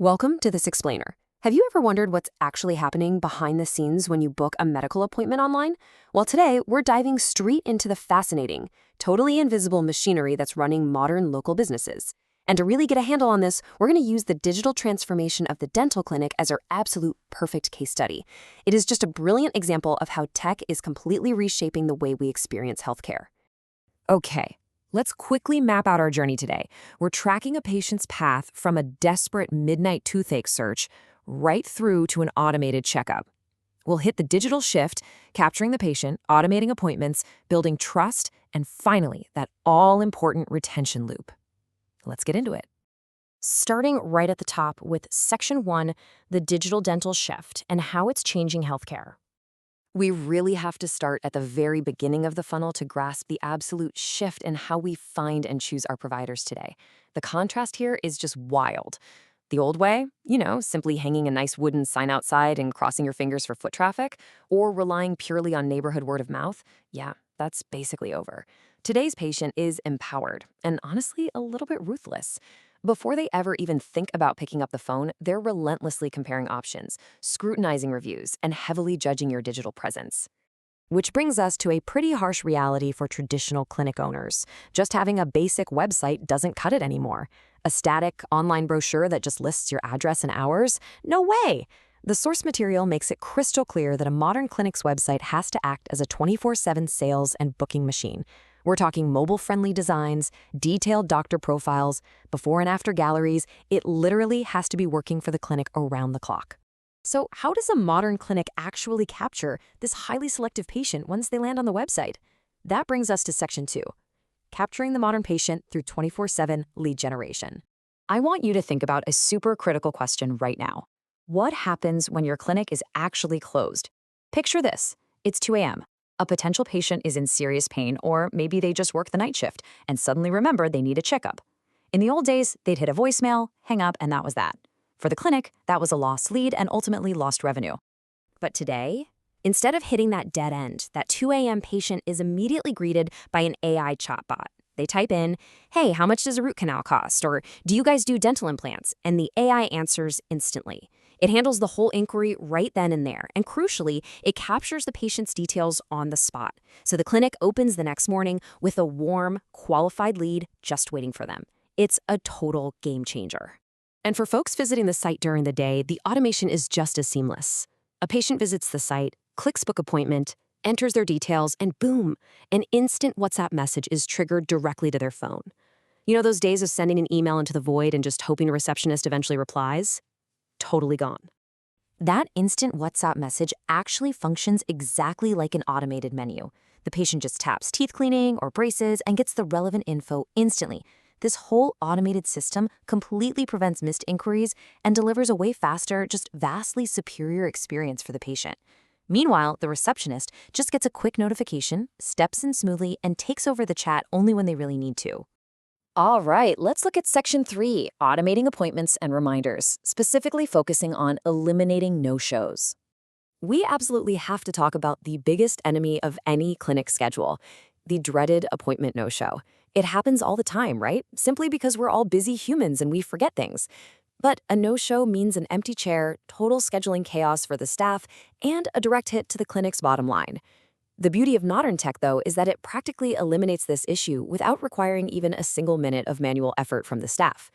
Welcome to This Explainer. Have you ever wondered what's actually happening behind the scenes when you book a medical appointment online? Well, today we're diving straight into the fascinating, totally invisible machinery that's running modern local businesses. And to really get a handle on this, we're going to use the digital transformation of the dental clinic as our absolute perfect case study. It is just a brilliant example of how tech is completely reshaping the way we experience healthcare. Okay. Let's quickly map out our journey today. We're tracking a patient's path from a desperate midnight toothache search right through to an automated checkup. We'll hit the digital shift, capturing the patient, automating appointments, building trust, and finally, that all-important retention loop. Let's get into it. Starting right at the top with Section 1, the digital dental shift and how it's changing healthcare. We really have to start at the very beginning of the funnel to grasp the absolute shift in how we find and choose our providers today. The contrast here is just wild. The old way, simply hanging a nice wooden sign outside and crossing your fingers for foot traffic, or relying purely on neighborhood word of mouth, that's basically over. Today's patient is empowered and honestly a little bit ruthless. Before they ever even think about picking up the phone, they're relentlessly comparing options, scrutinizing reviews, and heavily judging your digital presence. Which brings us to a pretty harsh reality for traditional clinic owners. Just having a basic website doesn't cut it anymore. A static online brochure that just lists your address and hours? No way! The source material makes it crystal clear that a modern clinic's website has to act as a 24/7 sales and booking machine. We're talking mobile-friendly designs, detailed doctor profiles, before and after galleries. It literally has to be working for the clinic around the clock. So how does a modern clinic actually capture this highly selective patient once they land on the website? That brings us to Section 2, capturing the modern patient through 24/7 lead generation. I want you to think about a super critical question right now. What happens when your clinic is actually closed? Picture this. It's 2 a.m. A potential patient is in serious pain, or maybe they just work the night shift and suddenly remember they need a checkup. In the old days, they'd hit a voicemail, hang up, and that was that. For the clinic, that was a lost lead and ultimately lost revenue. But today, instead of hitting that dead end, that 2 a.m. patient is immediately greeted by an AI chatbot. They type in, "Hey, how much does a root canal cost?" Or, "Do you guys do dental implants?" And the AI answers instantly. It handles the whole inquiry right then and there, and crucially, it captures the patient's details on the spot. So the clinic opens the next morning with a warm, qualified lead just waiting for them. It's a total game changer. And for folks visiting the site during the day, the automation is just as seamless. A patient visits the site, clicks book appointment, enters their details, and boom, an instant WhatsApp message is triggered directly to their phone. You know those days of sending an email into the void and just hoping a receptionist eventually replies? Totally gone. That instant WhatsApp message actually functions exactly like an automated menu. The patient just taps teeth cleaning or braces and gets the relevant info instantly. This whole automated system completely prevents missed inquiries and delivers a way faster, just vastly superior experience for the patient. Meanwhile, the receptionist just gets a quick notification, steps in smoothly, and takes over the chat only when they really need to. All right, let's look at Section 3, automating appointments and reminders, specifically focusing on eliminating no-shows. We absolutely have to talk about the biggest enemy of any clinic schedule, the dreaded appointment no-show. It happens all the time, right? Simply because we're all busy humans and we forget things. But a no-show means an empty chair, total scheduling chaos for the staff, and a direct hit to the clinic's bottom line. The beauty of modern tech, though, is that it practically eliminates this issue without requiring even a single minute of manual effort from the staff.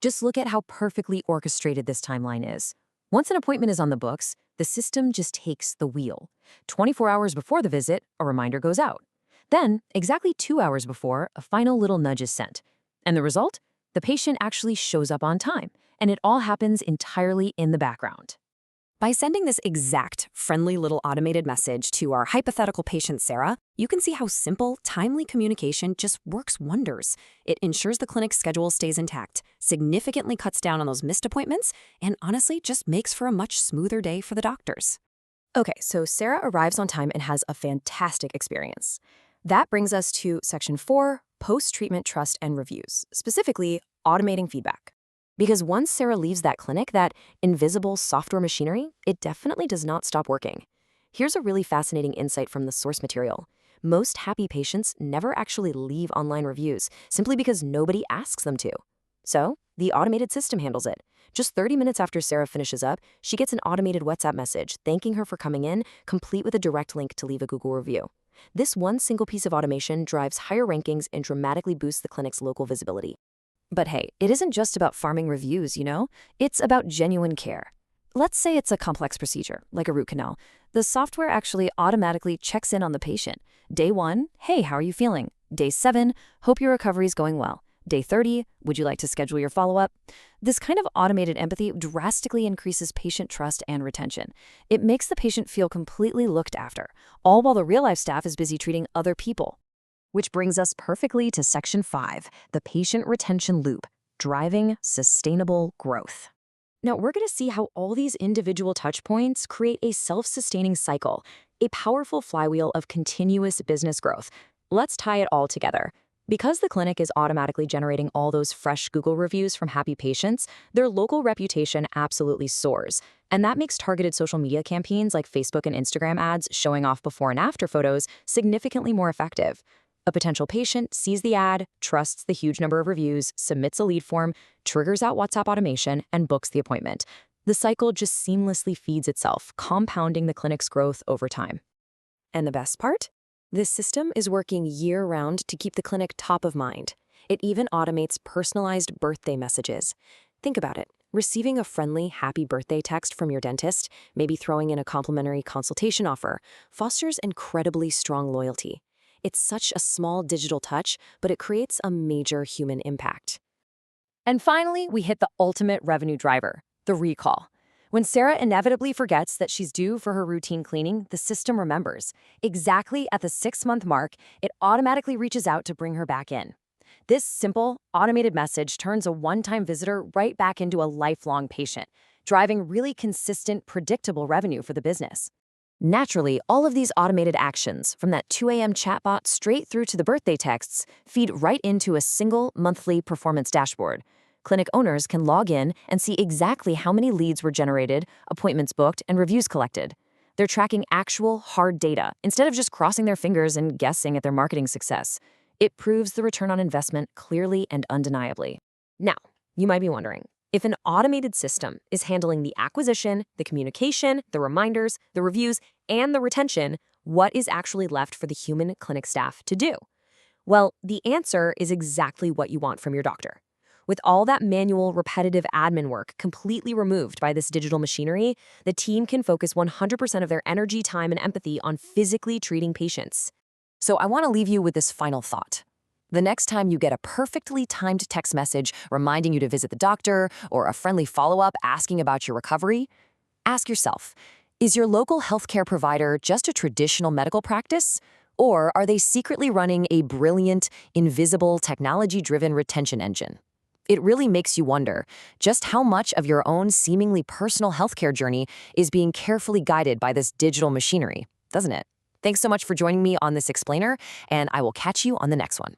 Just look at how perfectly orchestrated this timeline is. Once an appointment is on the books, the system just takes the wheel. 24 hours before the visit, a reminder goes out. Then, exactly 2 hours before, a final little nudge is sent. And the result? The patient actually shows up on time, and it all happens entirely in the background. By sending this exact, friendly little automated message to our hypothetical patient, Sarah, you can see how simple, timely communication just works wonders. It ensures the clinic's schedule stays intact, significantly cuts down on those missed appointments, and honestly just makes for a much smoother day for the doctors. Okay, so Sarah arrives on time and has a fantastic experience. That brings us to Section 4, post-treatment trust and reviews, specifically automating feedback. Because once Sarah leaves that clinic, that invisible software machinery, it definitely does not stop working. Here's a really fascinating insight from the source material. Most happy patients never actually leave online reviews, simply because nobody asks them to. So, the automated system handles it. Just 30 minutes after Sarah finishes up, she gets an automated WhatsApp message thanking her for coming in, complete with a direct link to leave a Google review. This one single piece of automation drives higher rankings and dramatically boosts the clinic's local visibility. But hey, it isn't just about farming reviews, It's about genuine care. Let's say it's a complex procedure, like a root canal. The software actually automatically checks in on the patient. Day 1, hey, how are you feeling? Day 7, hope your recovery is going well. Day 30, would you like to schedule your follow-up? This kind of automated empathy drastically increases patient trust and retention. It makes the patient feel completely looked after, all while the real-life staff is busy treating other people. Which brings us perfectly to Section 5, the patient retention loop, driving sustainable growth. Now, we're going to see how all these individual touchpoints create a self-sustaining cycle, a powerful flywheel of continuous business growth. Let's tie it all together. Because the clinic is automatically generating all those fresh Google reviews from happy patients, their local reputation absolutely soars. And that makes targeted social media campaigns like Facebook and Instagram ads showing off before and after photos significantly more effective. A potential patient sees the ad, trusts the huge number of reviews, submits a lead form, triggers out WhatsApp automation, and books the appointment. The cycle just seamlessly feeds itself, compounding the clinic's growth over time. And the best part? This system is working year-round to keep the clinic top of mind. It even automates personalized birthday messages. Think about it. Receiving a friendly, happy birthday text from your dentist, maybe throwing in a complimentary consultation offer, fosters incredibly strong loyalty. It's such a small digital touch, but it creates a major human impact. And finally, we hit the ultimate revenue driver, the recall. When Sarah inevitably forgets that she's due for her routine cleaning, the system remembers. Exactly at the 6-month mark, it automatically reaches out to bring her back in. This simple, automated message turns a one-time visitor right back into a lifelong patient, driving really consistent, predictable revenue for the business. Naturally, all of these automated actions, from that 2 a.m. chatbot straight through to the birthday texts, feed right into a single monthly performance dashboard. Clinic owners can log in and see exactly how many leads were generated, appointments booked, and reviews collected. They're tracking actual, hard data instead of just crossing their fingers and guessing at their marketing success. It proves the return on investment clearly and undeniably. Now, you might be wondering, if an automated system is handling the acquisition, the communication, the reminders, the reviews, and the retention, what is actually left for the human clinic staff to do? Well, the answer is exactly what you want from your doctor. With all that manual, repetitive admin work completely removed by this digital machinery, the team can focus 100% of their energy, time, and empathy on physically treating patients. So I want to leave you with this final thought. The next time you get a perfectly timed text message reminding you to visit the doctor or a friendly follow-up asking about your recovery, ask yourself, is your local healthcare provider just a traditional medical practice? Or are they secretly running a brilliant, invisible, technology-driven retention engine? It really makes you wonder just how much of your own seemingly personal healthcare journey is being carefully guided by this digital machinery, doesn't it? Thanks so much for joining me on this explainer, and I will catch you on the next one.